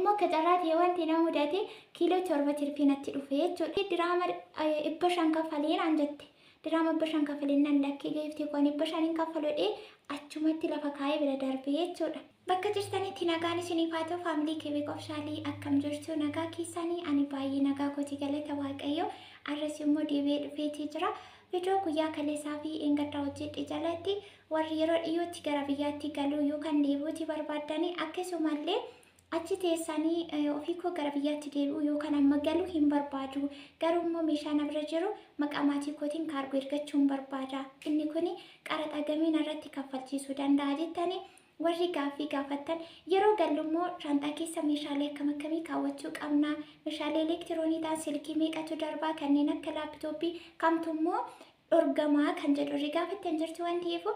immoo akka carraatee wanti na mudate kiiloo 7 tirfiinatti dhufe jechuudha. Diraama 500 kafaleen anjette. Diraama 500 kafaleen nan lakkee geeftii kun 500 kafalodhee achumatti lafa kaayee bira darbee jechuudha. Bakka jirtanitti nagaan isiniif haa ta'u faamilii kee qofshaalii akkam jirtu nagaa keessanii ani baay'ee nagaa kooti galata waaqayyo. Arras immoo deebi'ee dhufeetii jira. Viidiyoo guyyaa kaleessaa fi engaddaa hojjedhe jalatti warri yeroo dhiyootti gara biyyaatti galuu yookaan deebi'uuti barbaadanii akkasumallee achi teessanii ofii koo gara biyyaatti deebi'uu yookaan amma galuu hin barbaadu. Garuu immoo meeshaa na bira jiru maqaa maatii kootiin kaargoo ergachuun barbaada. Inni kun qaraxa gamiin irratti kaffalchiisuu danda'a jettanii warri gaaffii gaafattan yeroo gallu immoo shaanxaa keessa meeshaalee akkam akkamii kaawwachuu qabna. Meeshaalee elektiroonii ta'an silkii meeqatu darbaa kanneen akka laaptooppii kamtu immoo dhorgamaa kan jedhu warri gaafattan jirtu waan ta'eef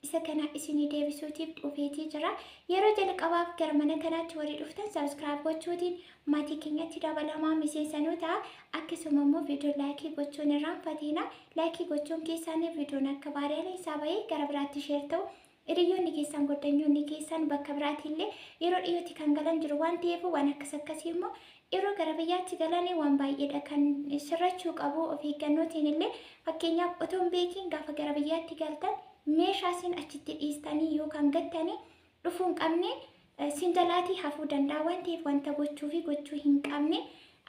isa kana isinii deebisuutiif dhufeetii jira. Yeroo jalqabaaf gara mana kanaatti warri dhuftan sabiskiraayib gochuutiin maatii keenyatti dabalamaa miseensanuu ta'a. Akkasuma immoo viidiyoo laayikii gochuun irraanfatina. Laayikii gochuun keessaanii viidiyoon akka baay'ee isaa bahee gara biraatti sheer ta'u. Hiriyoonni keessan goddanyoonni keessan bakka biraatiillee yeroo dhiyootti kan galan jiru waan ta'eef waan akkasii immoo yeroo gara biyyaatti galanii waan baay'eedha kan sirrachuu qabu. Of eeggannootiin illee fakkeenyaaf otoo hin beekiin gaafa gara biyyaatti galtan meeshaa isin achitti dhiistanii yookaan gattanii dhufuu hin qabne sin jalaatii hafuu danda'a waan ta'eef wanta gochuu fi gochuu hin qabne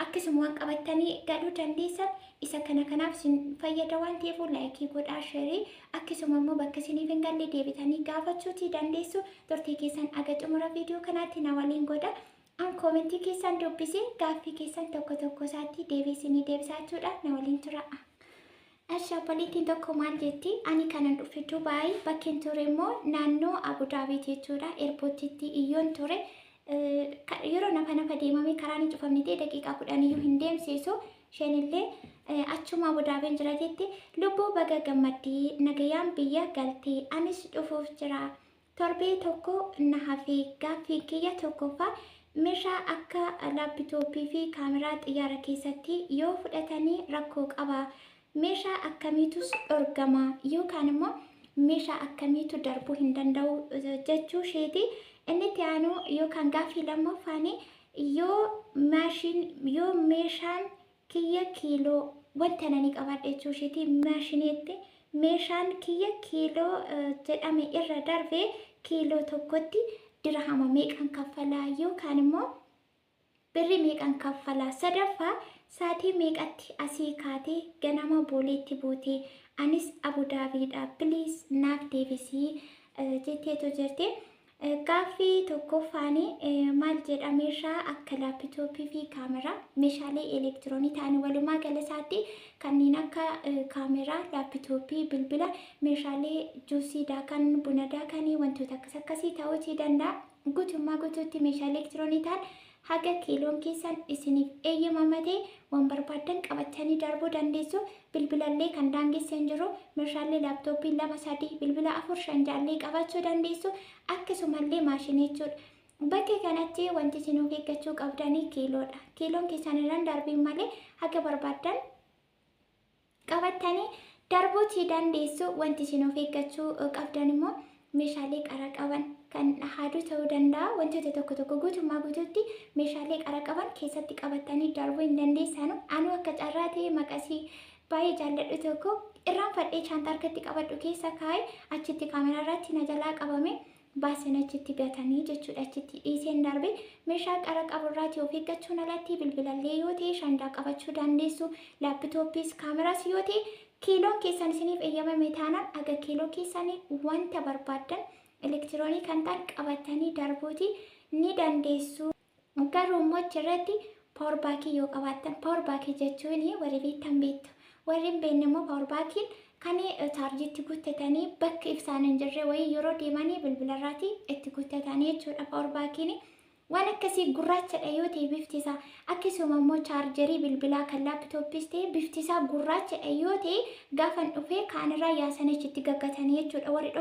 akkasuma waan qabattanii galuu dandeessan isa kanaaf sin fayyada waan ta'eef laayikii godhaa sheerii akkasuma immoo bakka isiniif hin galle deebitanii gaafachuutii dandeessu. Turtii keessan aga xumura viidiyoo kanaatti na waliin godha. An koomentii keessan dubbisee gaaffii keessan tokko isaatti deebisinii deebisachuudha na waliin tura. Ashaabaliitiin tokko maal jetti ani kanan dhufe Dubaay bakkeen ture immoo naannoo Abudaabii jechuudha. Eerpoortiitti iyyoon ture. Yeroo nafa deemamee karaan hin cufamne ta'e daqiiqaa 10 iyyuu hin deemsisu. Isheenillee achuma Abudaabeen jira jetti lubbuu baga gammaddii nagayaan biyya galtee anis dhufuuf jira. Torbee tokko na hafee gaaffii kiyya tokkoffaa meeshaa akka laaptooppii fi kaameraa xiyyaara keessatti yoo fudhatanii rakkoo qaba. Meeshaa akkamiitus dhorgama yookaan immoo meeshaa akkamiitu darbuu hin danda'u jechuu isheeti. Inni itti aanu yookaan gaaffii lammaffaan yoo meeshaan kiyya kiiloo wanta nani qabadha jechuu isheeti. Maashiniitti meeshaan kiyya kiiloo jedhame irra darbee kiiloo tokkotti dirhama meeqan kaffalaa yookaan immoo birri meeqan kaffalaa. Sadaffaa saatii meeqatti asii kaatee ganama booleetti buutee anis Abudaabiidha biliis naaf deebisii jetteetu jirti. Gaaffii tokkoffaan maal jedha meeshaa akka laaptooppii fi kaameraa meeshaalee elektiroonii ta'anii walumaa galasaatti kanneen akka kaameraa laaptooppii bilbila meeshaalee juusii daakan buna daakanii wantoota akkasii ta'uu danda'a. Guutummaa guutuutti meeshaalee elektiroonii ta'an haga kiiloon keessan isiniif eeyyamama ta'e waan barbaadan qabatanii darbuu dandeessu. Bilbilallee kan daangessan jiru meeshaalee laaptooppii 2-3 bilbila 4-5 jaallee qabachuu dandeessu. Akkasumallee maashinii jechuudha. Bakka kanatti wanti isin of eeggachuu qabdanii kiiloodha. Kiiloon keessan irraan darbiin malee haga barbaadan qabatanii darbuutii dandeessu. Wanti isin of eeggachuu qabdan immoo meeshaalee qara qaban kan haaduu ta'uu danda'a. Wantoota tokko guutummaa guutuutti meeshaalee qara qaban keessatti qabatanii darbuu hin dandeessanu. Anu akka carraa ta'e maqasii baay'ee jaalladhu tokko irraan fadhee shaantaa harkatti qabadhu keessa kaa'ee achitti kaameraa irratti na jalaa qabame baasin achitti gatanii jechuudha. Achitti dhiiseen darbe meeshaa qara qabu irraati of eeggachuun alatti bilbilallee yoo ta'e shandaa qabachuu dandeessu. Laaptooppiis kaameraas yoo ta'e kiiloon keessan isiniif eeyyamame taanaan aga kiiloo keessanii wanta barbaadan elektiroonii kan ta'an qabatanii darbuuti ni dandeessu. Garuu immoo achirratti paawar baakii yoo qabaattan paawar baakii jechuun warri beektan beektu. Warri hin beekne immoo paawar baakiin kan chaarjiitti guuttatanii bakka ibsaan hin jirre wayii yeroo deemanii bilbilarraati itti guuttatanii jechuudha. Paawar baakiin waan akkasii gurraachadha yoo ta'e bifti isaa akkasuma immoo chaarjerii bilbilaa kan laaptooppiis ta'e bifti isaa gurraachadha yoo ta'e gaafan dhufee kaanirraa yaasanii achitti gaggatanii jechuudha. Warri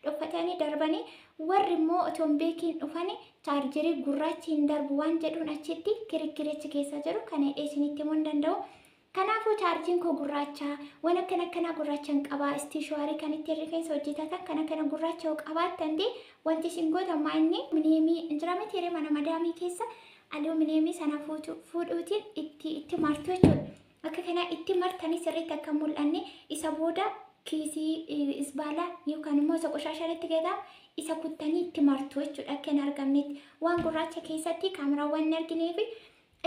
dhokfatanii darbanii warri immoo otoo hin beekiin dhufanii chaarjerii gurraachi hin darbu waan jedhuun achitti kirikirichi keessa jiru kan hidhee isinitti himuu hin danda'u. Kanaafuu chaarjiin koo gurraacha waan akkana gurraachan qaba istiishwaarii kan itti rifeensa hojjetatan kana gurraacha qabaattan wanti isin gootan maanni miniimii injira mitiiree mana madaamii keessa aluuminiyeemii sana fuudhuutiin itti martu jechuudha. Akka kana itti martanii sirriitti akka mul'anne isa booda kiisii isbaalaa yookaan immoo isa qoshashaatti gataa isa kuttanii itti martu jechuudha. Akka hin argamnetti waan gurraacha keessatti kaameraawwan hin argineefi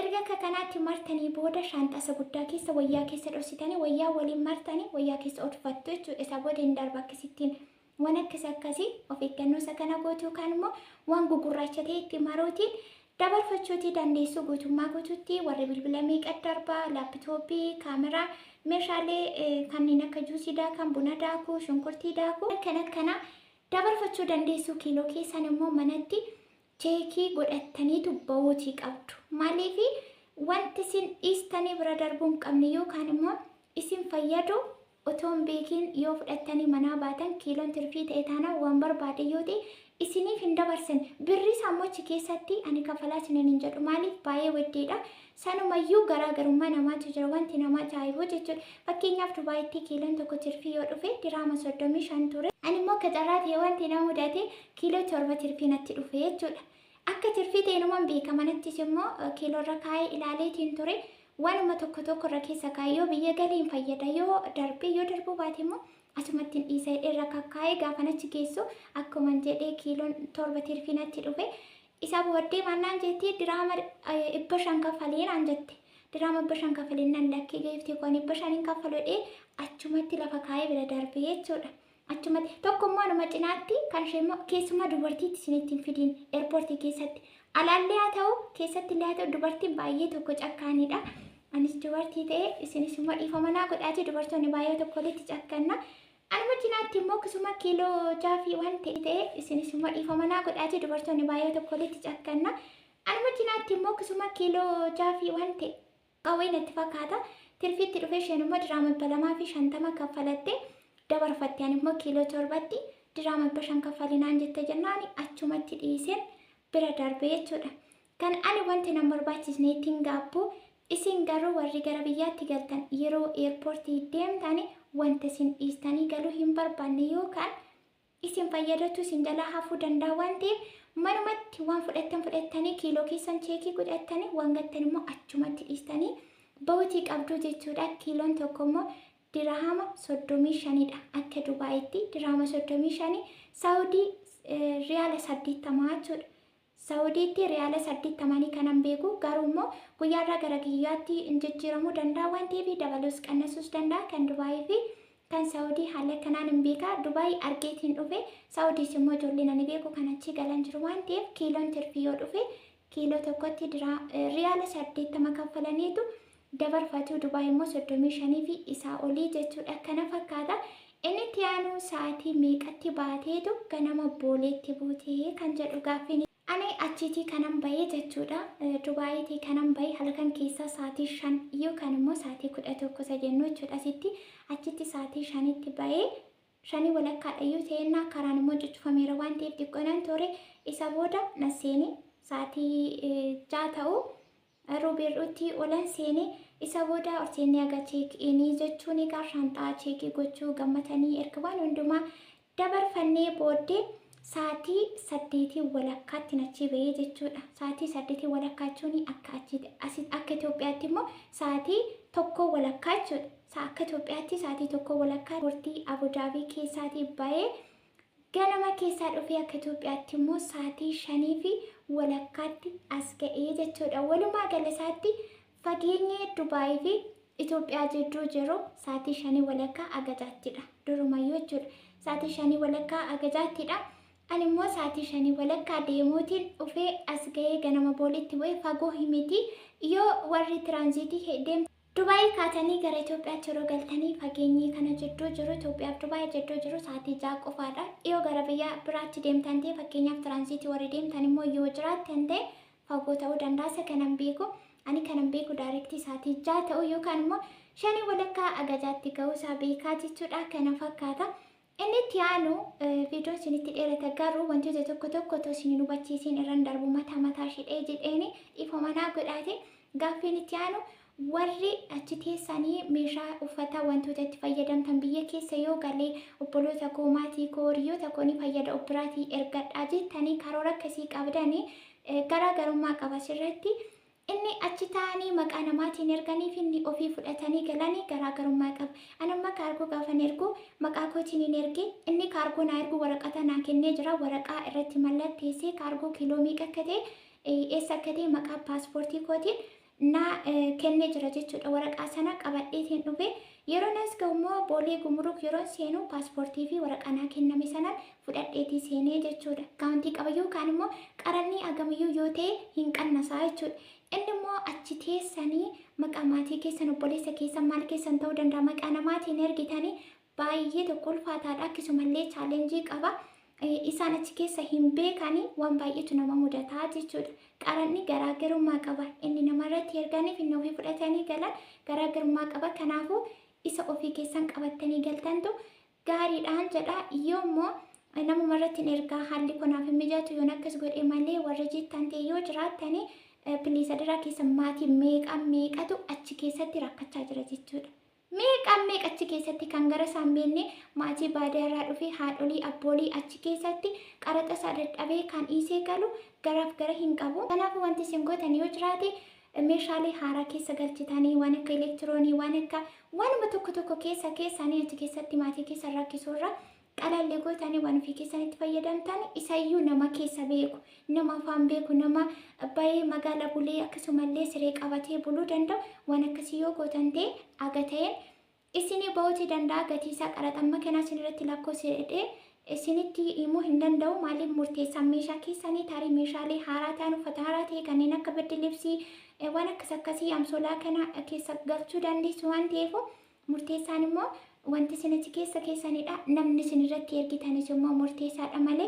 erga akka kanaatti martanii booda shaanxaa guddaa keessa wayyaa keessa dhoksitanii wayyaa waliin martanii wayyaa keessa oolfattu jechuudha. Isa booda hin darba akkasittiin waan akkasii of eeggannoo isa kana gootu yookaan immoo waan gugurraacha ta'e itti maruutiin dabarfachuutii dandeessu guutummaa guutuutti warri bilbila meeqatu darbaa laaptooppii kaameraa meeshaalee kanneen akka juusii daakan buna daakuu shunkurtii daakuu kana dabarfachuu dandeessu. Kiiloo keessan immoo manatti cheekii godhattaniitu ba'uutii qabdu. Maaliif wanti isin dhiistanii bira darbuu hin qabne yookaan immoo isin fayyadu otoo hin beekin yoo fudhattanii manaa baatan kiiloon tirfii ta'e taana waan barbaade yoo ta'e isiniif hin dabarsan. Birri sammochi keessatti ani kafalaa isiniin hin jedhu maaliif baay'ee weddeedha. Sanumayyuu garaagarummaa namaatu jira wanti nama ajaa'ibu jechuudha. Fakkeenyaaf Dubaayitti kiiloon tokko tirfii yoo dhufe diraama 35 ture. Ani immoo akka carraa ta'e wanti na mudate kiiloo 7 tirfii natti dhufe jechuudha. Akka tirfii ta'e numan beeka manattis immoo kiiloo irra kaa'ee ilaaleetiin ture. Waanuma tokko irra keessa kaa'ee yoo biyya galiin fayyada yoo darbuu baate immoo asumatti dhiisee irra kakkaa'ee gaafa nachi geessu akkuma jedhee kiiloon 7 tirfii natti dhufe. Isa booddee mannaan jettee diraama 500 kafalee naan jette. Diraama 500 kafalee naan lakkee geeftii kun 500 kafalodhee achumatti lafa kaa'ee bira darbee jechuudha. Achumatti tokkummaa nama cinaatti kan sheemmoo keessumaa dubartiitti isinittiin fidiin eerpoortii keessatti alaallee haa ta'u keessatti illee haa ta'u dubartiin baay'ee tokko cakkaanidha. Anis dubartii ta'e isinis immoo dhiifama naa godhaati dubartoonni baay'ee tokko walitti cakkanna. Anuma cinaatti immoo akkasuma kiiloo 6 waan ta'e isinis immoo dhiifama naa godhaati dubartoonni baay'ee tokko walitti cakkanna. Anuma cinaatti immoo akkasuma kiiloo 6 waan ta'e qawwee natti fakkaata. Tirfiitti dhufee isheen immoo diraama 250 kaffalatte dabarfatte. Ani immoo kiiloo 7tti diraama 500 kaffalinaan jette jennaan achumatti dhiiseen bira darbee jechuudha. Kan ani wanti nama barbaachisne ittiin gaabbu isin garuu warri gara biyyaatti galtan yeroo eerpoortii deemtanii wanta isin dhiistanii galuu hin barbaanne yookaan isin fayyadatu isin jalaa hafuu danda'a waan ta'eef manumatti waan fudhattanii kiiloo keessan cheekii godhattanii waan gattan immoo achumatti dhiistanii ba'uutii qabdu jechuudha. Kiiloon tokko immoo diraama 35dha. Akka Dubaayitti diraama 35 Saawudii riyaala 80 jechuudha. Saawudiitti riyaala 80 kanan beeku garuu immoo guyyaarraa gara guyyaatti jijjiiramuu danda'a waan ta'eef dabaluus qannasuus danda'a. Kan Dubaayii fi kan Saawudii haala kanaan hin beeka. Dubaayii argeetiin dhufe Saawudiis immoo ijoolleen ani beeku kan achi galan jiru waan ta'eef kiiloon tirfii yoo dhufe kiiloo tokkotti riyaala 80 kaffalaniitu dabarfatu. Dubaayii immoo 35 fi isaa olii jechuudha. Kana fakkaata. Inni itti aanu sa'aatii meeqatti baateetu ganama booleetti buutee kan jedhu gaaffiin. Ani achiitii kanan bahee jechuudha. Dubaayiitii kanan bahee halkan keessa sa'aatii 5 yookaan immoo sa'aatii 11 isa jennu jechuudha. Asitti achitti sa'aatii 5tti bahee 5 walakkaadhayyuu ta'ennaa karaan immoo cuccufameera waan ta'eef xiqqoonan ture. Isa booda na seenee sa'aatii 6 ta'uu Robeerootti olan seenee isa booda orseenii aga cheekii jechuun egaa shaanxaa cheekii gochuu gammatanii erga waan hundumaa dabarfannee booddee sa'aatii 8 walakkaatti nachi bahee jechuudha. Sa'aatii 8 walakkaa jechuun akka Itoophiyaatti immoo sa'aatii 1 walakkaa jechuudha. Akka Itoophiyaatti sa'aatii 1 walakkaa turtii Abudaabii keessaatii bahee ganama keessaa dhufee akka Itoophiyaatti immoo sa'aatii 5 walakkaatti as ga'ee jechuudha. Walumaa galasaatti fageenyi Dubaayii fi Itoophiyaa jidduu jiru sa'aatii 5 walakkaa agajaatidha. Durumayyuu jechuudha. Sa'aatii 5 walakkaa agajaatidha. Ani immoo sa'aatii 5 walakkaa deemuutiin dhufee as ga'ee ganama boolitti bu'ee fagoo himiti. Yoo warri tiraanziitii deemtu Dubaayii kaatanii gara Itoophiyaatti yeroo galtanii fageenyi kana jidduu jiru Itoophiyaa fi Dubaayii jidduu jiru sa'aatii 6 qofaadha. Yoo gara biyya biraatti deemtan ta'e fakkeenyaaf tiraanziitii warri deemtan immoo yoo jiraattan ta'e fagoo ta'uu danda'a. Kanan beeku ani kanan beeku daayirektii sa'aatii 6 ta'uu yookaan immoo 5 walakkaa agajaatti ga'uu isaa beekaa jechuudha. Kana fakkaata. Inni itti aanu viidiyoo isinitti dheerata garuu wantoota tokko otoo isin hubachiisin irraan darbu mataa ishee jedheeni dhiifama naa godhaate. Gaaffiin itti aanu warri achi teessanii meeshaa uffata wantoota itti fayyadamtan biyya keessa yoo galee obboloota koo maatii koo hiriyoota koo ni fayyada obbiraatii ergadhaa jettanii karoora akkasii qabdanii garaagarummaa qaba sirratti. Inni achi taa'anii maqaa namaatiin erganiif inni ofii fudhatanii galanii garaagarummaa qaba. Anamma kaargoo gaafan ergu maqaa kootiin hin erge inni kaargoo naa ergu waraqata naa kennee jira. Waraqaa irratti mallatteessee kaargoo kiiloo meeqa akka ta'e eessa akka ta'e maqaa paaspoortii kootiin naa kennee jira jechuudha. Waraqaa sana qabadheetiin dhufe yeroo nas ga'ummoo boolee gumruk yeroo seenu paaspoortii fi waraqaa naa kenname sanaan fudhadheetii seenee jechuudha. Kaawuntii qabayyuu kaan immoo qarannii agamiyyuu yoo ta'e hin qannasaa jechuudha. Inni immoo achi teessanii maqaa maatii keessan obboleessa keessan maal keessan ta'uu danda'a maqaa namaatiin ergitanii baay'ee tokko ulfaataadha. Akkasumallee chaalenjii qaba. Isaan achi keessa hin beekanii waan baay'eetu nama mudataa jechuudha. Qaranni garaagarummaa qaba. Inni namarratti erganiif inni ofii fudhatanii galan garaagarummaa qaba. Kanaafuu isa ofii keessan qabattanii galtantu gaariidhaan jedha. Yoo immoo namumarratti hin ergaa haalli kunaaf hin mijatu yoon akkas godhe malee warra jettan ta'e yoo jiraattanii Bilisa dira keessa maatii meeqatu achi keessatti rakkachaa jira jechuudha. Meeqa achi keessatti kan gara isaan beenne maatii baadiyyaarraa dhufe haadholii abboolii achi keessatti qaraxa isaa dadhabee kan dhiisee galu garaaf gara hin qabu. Kanaafuu wanti isin gootan yoo jiraate meeshaalee haaraa keessa galchitanii waan akka elektiroonii waan akka waanuma tokko keessanii achi keessatti maatii keessa rakkisurra qalallee gootanii waan ofii keessanitti fayyadamtan isayyuu nama keessa beeku nama afaan beeku nama baay'ee magaala bulee akkasumallee siree qabatee buluu danda'u waan akkasii yoo gootan ta'e aga ta'een isinii ba'uutii danda'a gatiisaa qaraxamma kanaa isinirratti lakkoofsidhee isinitti himuu hin danda'u maaliif murteessan meeshaa keessanii tarii meeshaalee haaraa ta'an uffata haaraa ta'e kanneen akka birdi libsii waan akkasii amsoolaa kana keessa galchuu dandeessu waan ta'eef murteessaan immoo wanti isinitti keessanidha. Namni isinirratti ergitanis immoo murteessaadha malee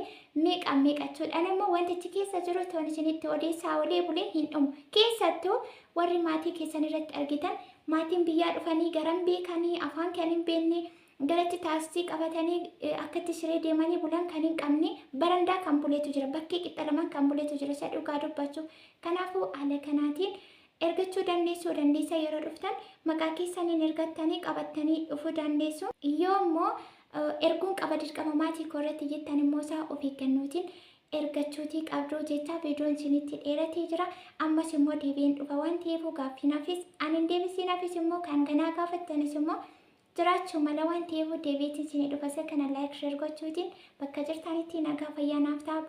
meeqachuudhaan immoo wantichi keessa jiru toon isinitti odeessaa olee bulee hin dhumu. Keessattuu warri maatii keessanirratti argitan maatiin biyyaa dhufanii garan beekanii afaan kan hin beekne garatti taaksii qabatanii akkatti siree deemanii bulan kan hin qabne barandaa kan buleetu jira bakkee qixxalaman kan buleetu jira isa dhugaa dubbachuu. Kanaafuu haala kanaatiin ergachuu dandeessa yeroo dhuftan maqaa keessaniin ergattanii qabattanii dhufuu dandeessu. Yoo immoo erguun qaba dirqama maatii koo irratti jettan immoo isaa of eeggannotiin ergachuutii qabduu jecha viidiyoon isinitti dheeratee jira. Ammas immoo deebiin dhufa waan ta'eef gaaffinaafis ani deebisiinaafis immoo kan ganaa gaafattanis immoo jiraachuu mala waan ta'eef deebiitiin isinii dhufa. Isa kana laayik sheer gochuutiin bakka jirtanitti nagaa fayyaa naaf ta'a.